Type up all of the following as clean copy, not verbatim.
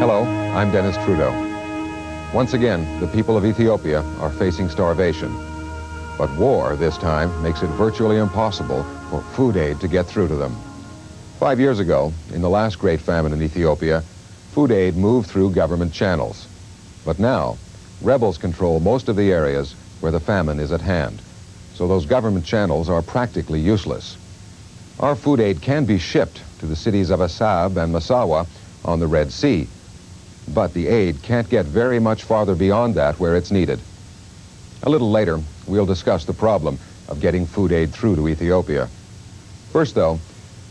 Hello, I'm Dennis Trudeau. Once again, the people of Ethiopia are facing starvation. But war this time makes it virtually impossible for food aid to get through to them. 5 years ago, in the last great famine in Ethiopia, food aid moved through government channels. But now, rebels control most of the areas where the famine is at hand. So those government channels are practically useless. Our food aid can be shipped to the cities of Assab and Massawa on the Red Sea. But the aid can't get very much farther beyond that where it's needed. A little later, we'll discuss the problem of getting food aid through to Ethiopia. First, though,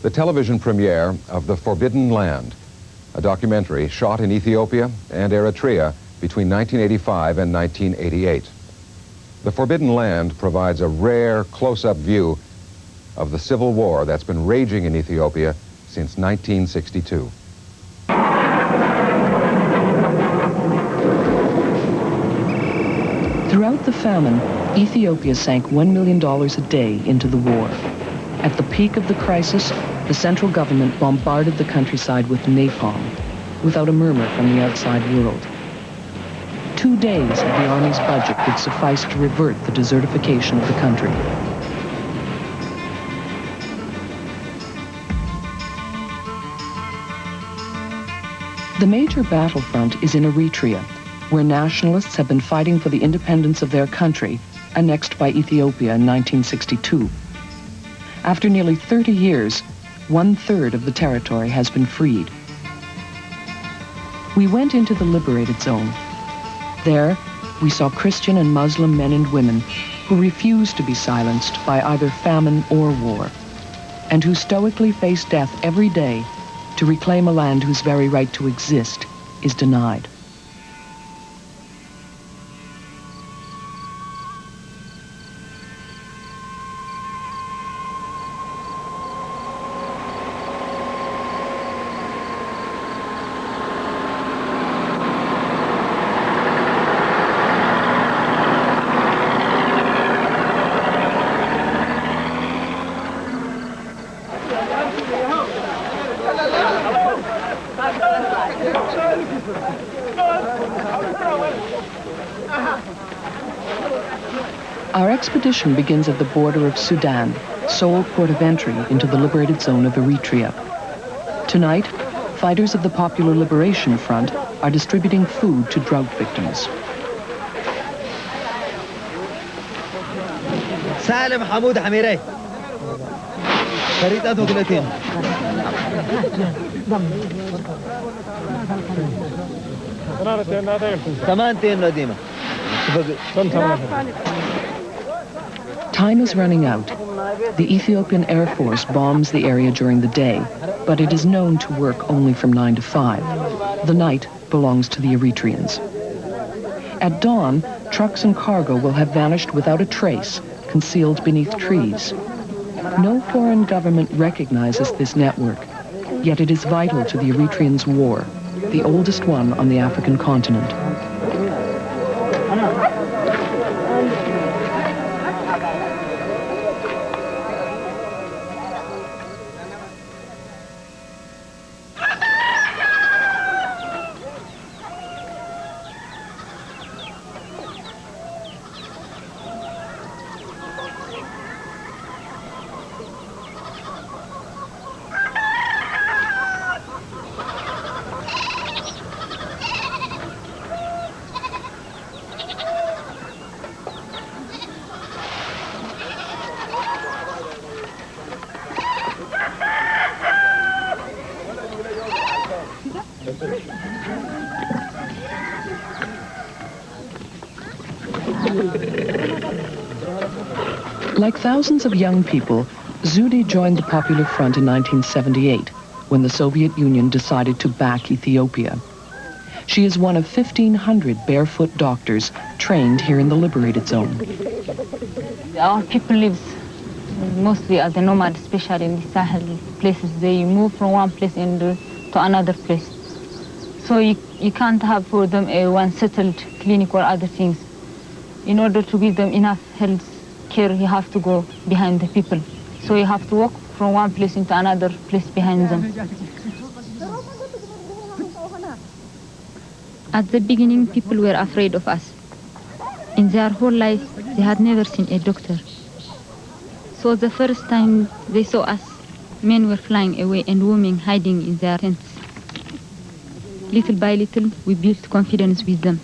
the television premiere of The Forbidden Land, a documentary shot in Ethiopia and Eritrea between 1985 and 1988. The Forbidden Land provides a rare close-up view of the civil war that's been raging in Ethiopia since 1962. Throughout the famine, Ethiopia sank $1 million a day into the war. At the peak of the crisis, the central government bombarded the countryside with napalm, without a murmur from the outside world. 2 days of the army's budget would suffice to revert the desertification of the country. The major battlefront is in Eritrea, where nationalists have been fighting for the independence of their country, annexed by Ethiopia in 1962. After nearly 30 years, 1/3 of the territory has been freed. We went into the liberated zone. There, we saw Christian and Muslim men and women who refused to be silenced by either famine or war, and who stoically face death every day to reclaim a land whose very right to exist is denied. Our expedition begins at the border of Sudan, sole port of entry into the liberated zone of Eritrea. Tonight, fighters of the Popular Liberation Front are distributing food to drought victims. سالم حمود حميري فريدة وقلتين كمان تين نديمة. Time is running out. The Ethiopian Air Force bombs the area during the day, but it is known to work only from 9 to 5. The night belongs to the Eritreans. At dawn, trucks and cargo will have vanished without a trace, concealed beneath trees. No foreign government recognizes this network, yet it is vital to the Eritreans' war, the oldest one on the African continent. Like thousands of young people, Zudi joined the Popular Front in 1978 when the Soviet Union decided to back Ethiopia. She is one of 1,500 barefoot doctors trained here in the liberated zone. Our people live mostly as a nomad, especially in the Sahel places. They move from one place to another place. So you can't have for them a one settled clinic or other things. In order to give them enough health care, you have to go behind the people. So you have to walk from one place into another place behind them. At the beginning, people were afraid of us. In their whole life, they had never seen a doctor. So the first time they saw us, men were flying away and women hiding in their tents. Little by little, we built confidence with them.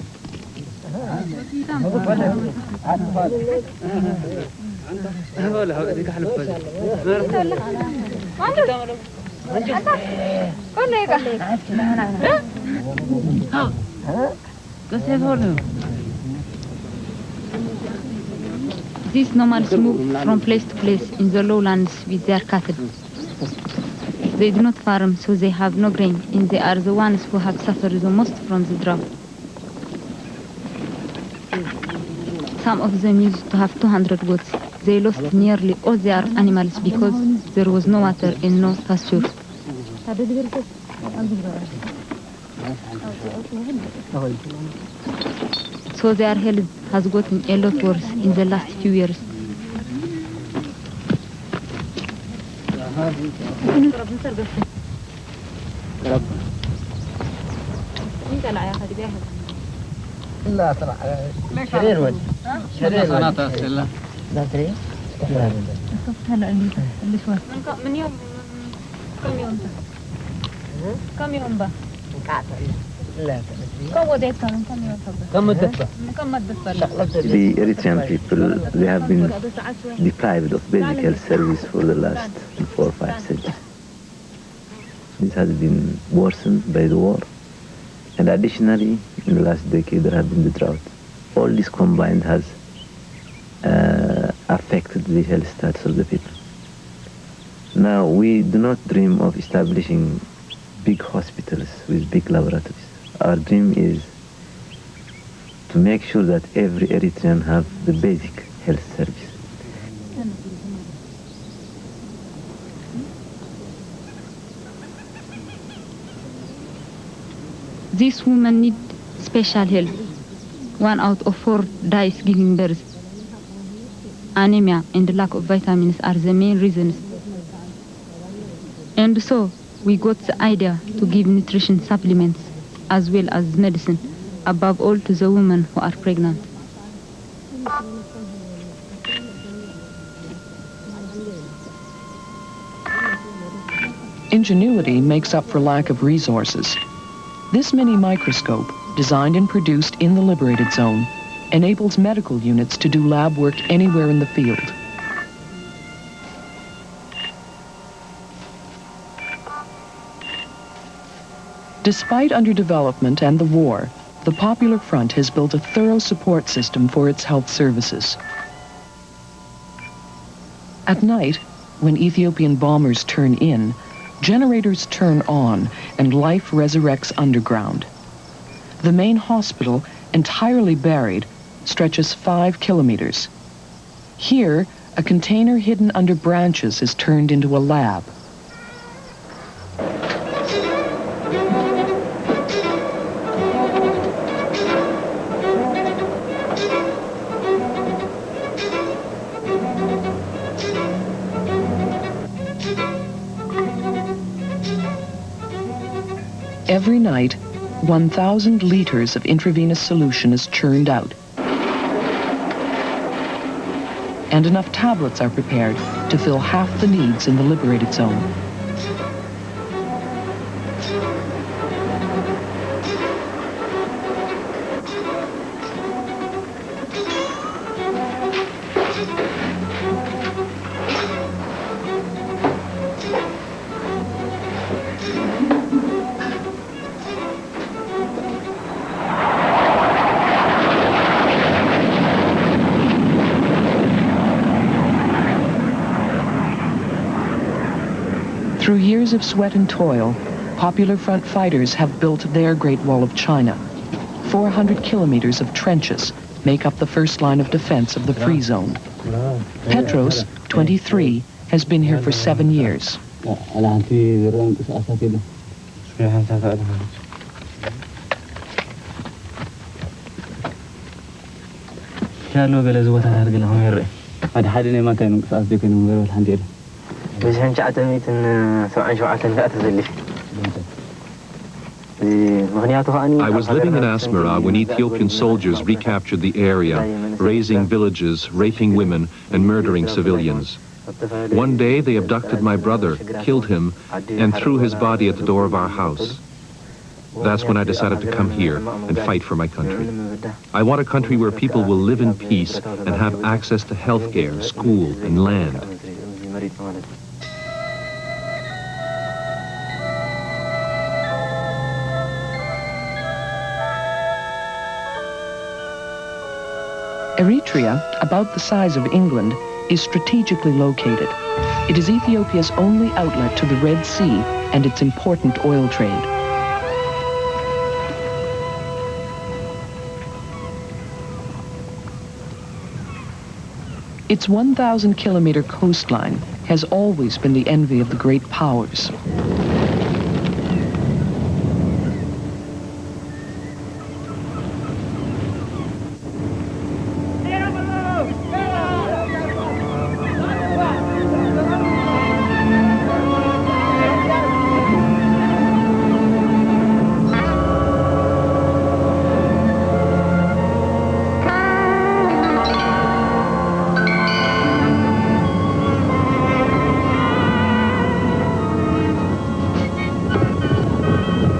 These nomads move from place to place in the lowlands with their cattle. They do not farm, so they have no grain, and they are the ones who have suffered the most from the drought. Some of them used to have 200 goats. They lost nearly all their animals because there was no water and no pasture. So their health has gotten a lot worse in the last few years. The Eritrean people, they have been deprived of basic health service for the last 4 or 5 centuries. This has been worsened by the war, and additionally, in the last decade, there have been the drought. All this combined has affected the health status of the people. Now, we do not dream of establishing big hospitals with big laboratories. Our dream is to make sure that every Eritrean have the basic health service. These women need special help. 1 out of 4 dies giving birth. Anemia and lack of vitamins are the main reasons. And so, we got the idea to give nutrition supplements as well as medicine, above all to the women who are pregnant. Ingenuity makes up for lack of resources. This mini microscope, designed and produced in the liberated zone, enables medical units to do lab work anywhere in the field. Despite underdevelopment and the war, the Popular Front has built a thorough support system for its health services. At night, when Ethiopian bombers turn in, generators turn on and life resurrects underground. The main hospital, entirely buried, stretches 5 kilometers. Here, a container hidden under branches is turned into a lab. Every night, 1,000 liters of intravenous solution is churned out. And enough tablets are prepared to fill half the needs in the liberated zone. Through years of sweat and toil, Popular Front fighters have built their Great Wall of China. 400 kilometers of trenches make up the first line of defense of the Free Zone. Petros, 23, has been here for 7 years. I was living in Asmara when Ethiopian soldiers recaptured the area, razing villages, raping women, and murdering civilians. One day they abducted my brother, killed him, and threw his body at the door of our house. That's when I decided to come here and fight for my country. I want a country where people will live in peace and have access to health care, school, and land. Eritrea, about the size of England, is strategically located. It is Ethiopia's only outlet to the Red Sea and its important oil trade. Its 1,000-kilometer coastline has always been the envy of the great powers.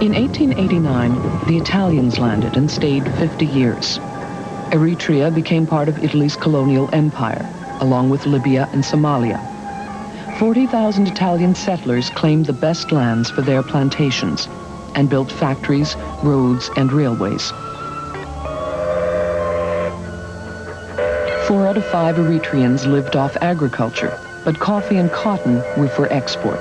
In 1889, the Italians landed and stayed 50 years. Eritrea became part of Italy's colonial empire, along with Libya and Somalia. 40,000 Italian settlers claimed the best lands for their plantations and built factories, roads, and railways. 4 out of 5 Eritreans lived off agriculture, but coffee and cotton were for export.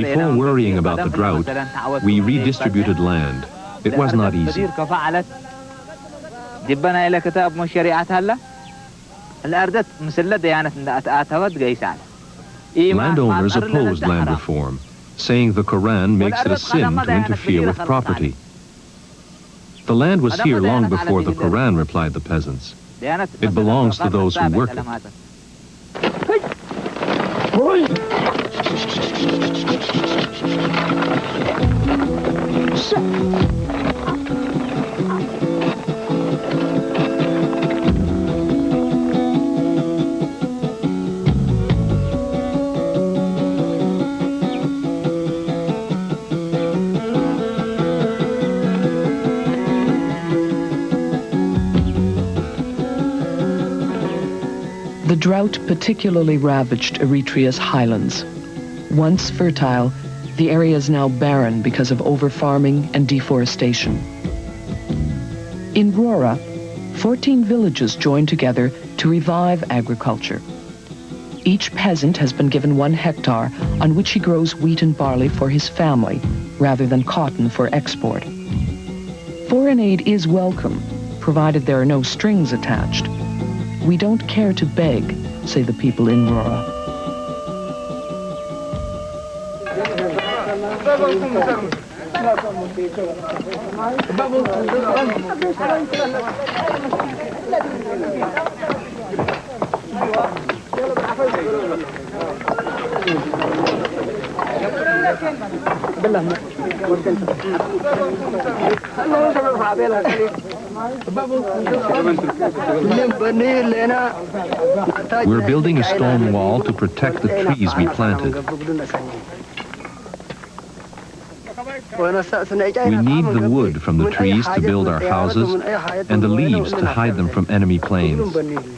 Before worrying about the drought, we redistributed land. It was not easy. Landowners opposed land reform, saying the Quran makes it a sin to interfere with property. The land was here long before the Quran, replied the peasants. It belongs to those who work it. The drought particularly ravaged Eritrea's highlands. Once fertile, the area is now barren because of over-farming and deforestation. In Rora, 14 villages joined together to revive agriculture. Each peasant has been given 1 hectare on which he grows wheat and barley for his family, rather than cotton for export. Foreign aid is welcome, provided there are no strings attached. We don't care to beg, say the people in Rora. We're building a stone wall to protect the trees we planted. We need the wood from the trees to build our houses and the leaves to hide them from enemy planes. The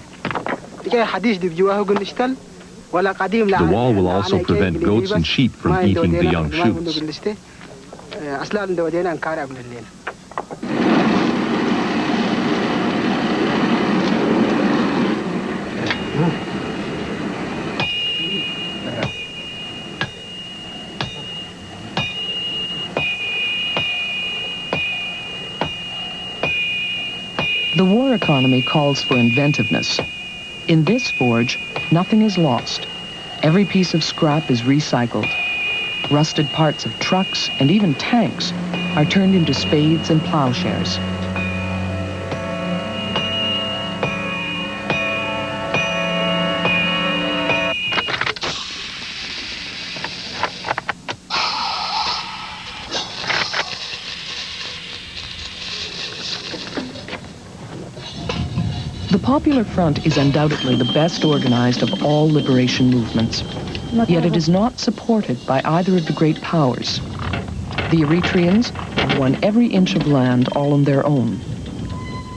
wall will also prevent goats and sheep from eating the young shoots. The war economy calls for inventiveness. In this forge, nothing is lost. Every piece of scrap is recycled. Rusted parts of trucks and even tanks are turned into spades and plowshares. The Popular Front is undoubtedly the best organized of all liberation movements, yet it is not supported by either of the great powers. The Eritreans have won every inch of land all on their own.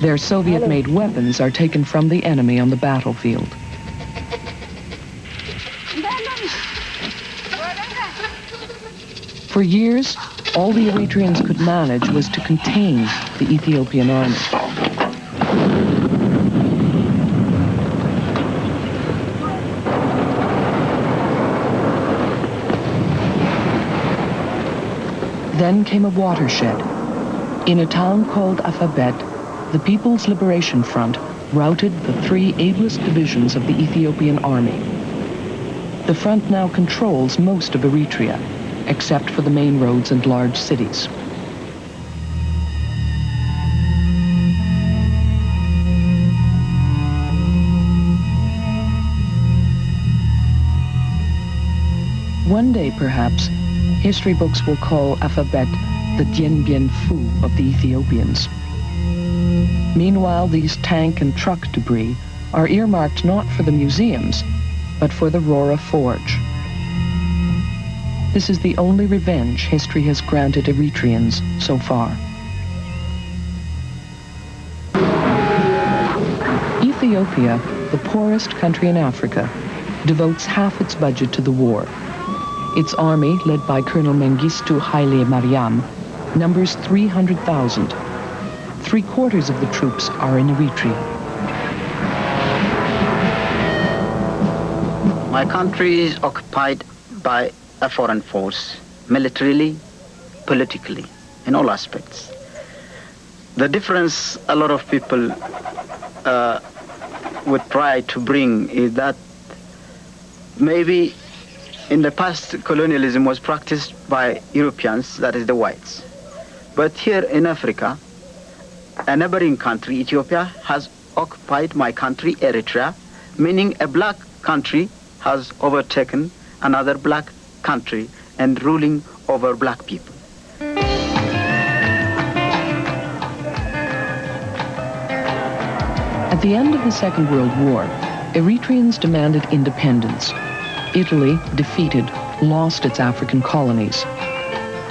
Their Soviet-made weapons are taken from the enemy on the battlefield. For years, all the Eritreans could manage was to contain the Ethiopian army. Then came a watershed. In a town called Alphabet, the People's Liberation Front routed the 3 ablest divisions of the Ethiopian army. The front now controls most of Eritrea, except for the main roads and large cities. One day, perhaps, history books will call Alphabet the Dien Bien Phu of the Ethiopians. Meanwhile, these tank and truck debris are earmarked not for the museums, but for the Rora Forge. This is the only revenge history has granted Eritreans so far. Ethiopia, the poorest country in Africa, devotes half its budget to the war. Its army, led by Colonel Mengistu Haile Mariam, numbers 300,000. 3/4 of the troops are in Eritrea. My country is occupied by a foreign force, militarily, politically, in all aspects. The difference a lot of people would try to bring is that maybe in the past, colonialism was practiced by Europeans, that is the whites. But here in Africa, a neighboring country, Ethiopia, has occupied my country, Eritrea, meaning a black country has overtaken another black country and ruling over black people. At the end of the Second World War, Eritreans demanded independence. Italy, defeated, lost its African colonies.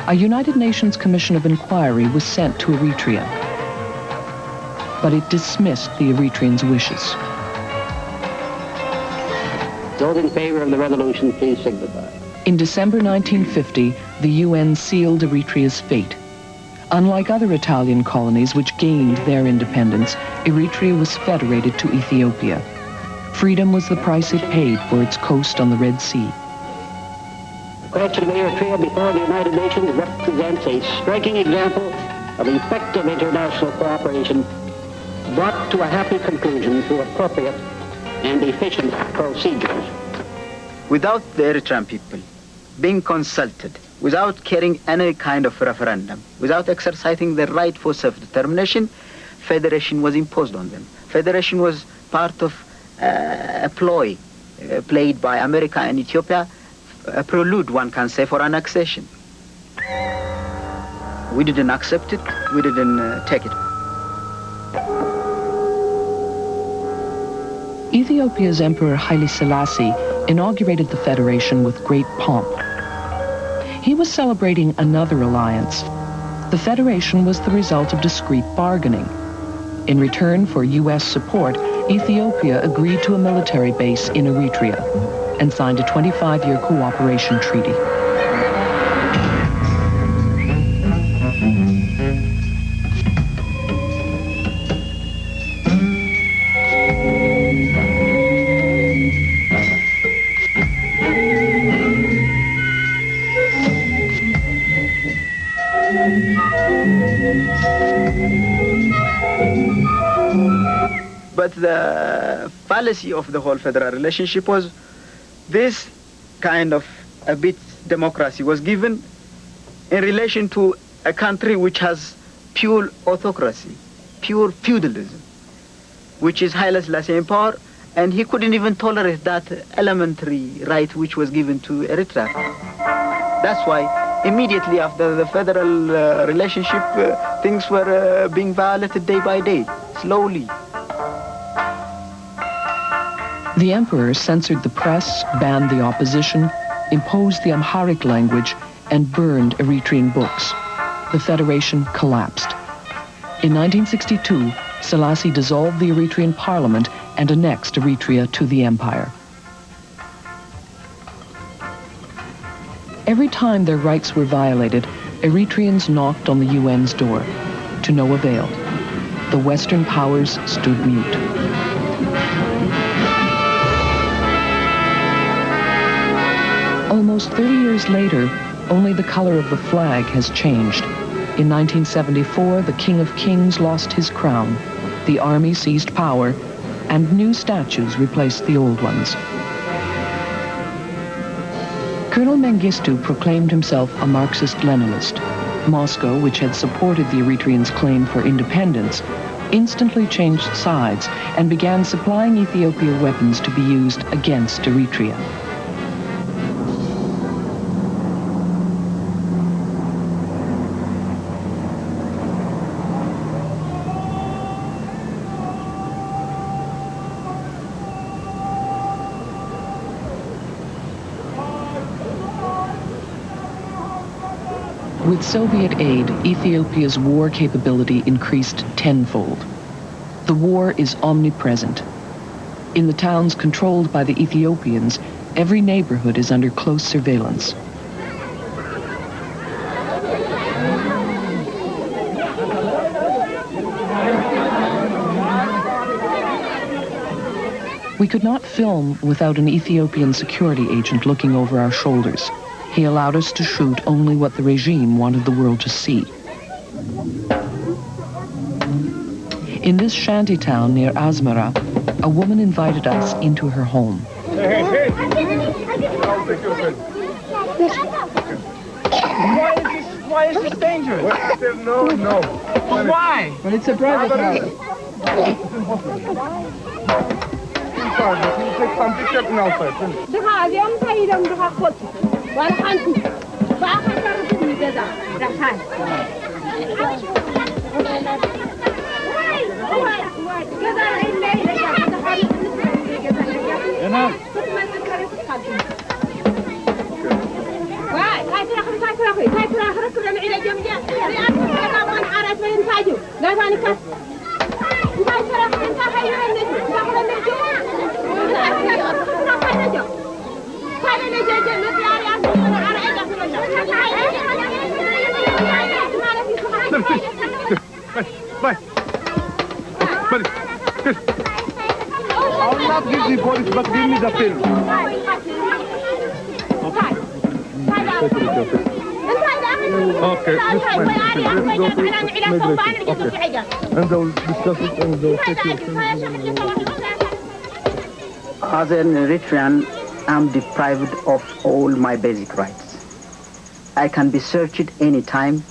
A United Nations Commission of Inquiry was sent to Eritrea, but it dismissed the Eritreans' wishes. Those in favor of the resolution, please signify. In December 1950, the UN sealed Eritrea's fate. Unlike other Italian colonies which gained their independence, Eritrea was federated to Ethiopia. Freedom was the price it paid for its coast on the Red Sea. The question of Eritrea before the United Nations represents a striking example of effective international cooperation brought to a happy conclusion through appropriate and efficient procedures. Without the Eritrean people being consulted, without carrying any kind of referendum, without exercising their right for self-determination, federation was imposed on them. Federation was part of a ploy played by America and Ethiopia, a prelude, one can say, for annexation. We didn't accept it, we didn't take it. Ethiopia's Emperor Haile Selassie inaugurated the federation with great pomp. He was celebrating another alliance. The Federation was the result of discreet bargaining. In return for U.S. support, Ethiopia agreed to a military base in Eritrea and signed a 25-year cooperation treaty. But the fallacy of the whole federal relationship was this kind of a bit democracy was given in relation to a country which has pure autocracy, pure feudalism, which is Haile Selassie in power, and he couldn't even tolerate that elementary right which was given to Eritrea. That's why immediately after the federal relationship, things were being violated day by day, slowly. The emperor censored the press, banned the opposition, imposed the Amharic language, and burned Eritrean books. The federation collapsed. In 1962, Selassie dissolved the Eritrean parliament and annexed Eritrea to the empire. Every time their rights were violated, Eritreans knocked on the UN's door. To no avail. The Western powers stood mute. Almost 30 years later, only the color of the flag has changed. In 1974, the King of Kings lost his crown, the army seized power, and new statues replaced the old ones. Colonel Mengistu proclaimed himself a Marxist-Leninist. Moscow, which had supported the Eritreans' claim for independence, instantly changed sides and began supplying Ethiopia weapons to be used against Eritrea. With Soviet aid, Ethiopia's war capability increased tenfold. The war is omnipresent. In the towns controlled by the Ethiopians, every neighborhood is under close surveillance. We could not film without an Ethiopian security agent looking over our shoulders. He allowed us to shoot only what the regime wanted the world to see. In this shanty town near Asmara, a woman invited us into her home. Why is this dangerous? No. Why? But it's a private house. You take some pictures and I will not give the police, but give me the film. Okay, this one. Let's go to migration. Okay. And they will discuss it and they will take your film. As an Eritrean, I'm deprived of all my basic rights. I can be searched any time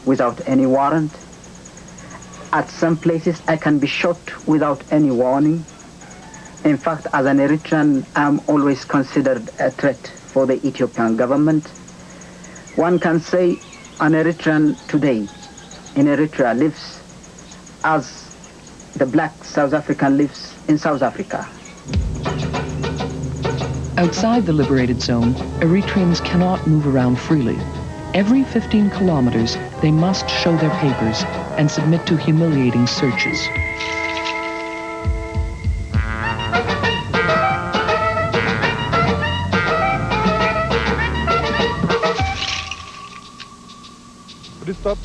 without any warrant. At some places, I can be shot without any warning. In fact, as an Eritrean, I'm always considered a threat for the Ethiopian government. One can say an Eritrean today in Eritrea lives as the black South African lives in South Africa. Outside the liberated zone, Eritreans cannot move around freely. Every 15 kilometers, they must show their papers and submit to humiliating searches. Stop.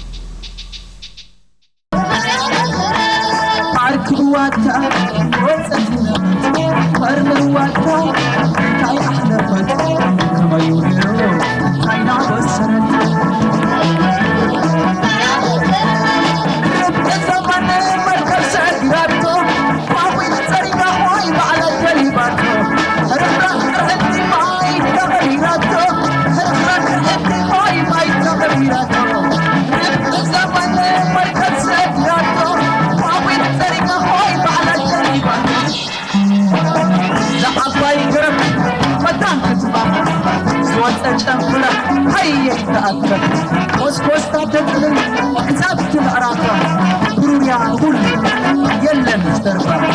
يلا نسترفع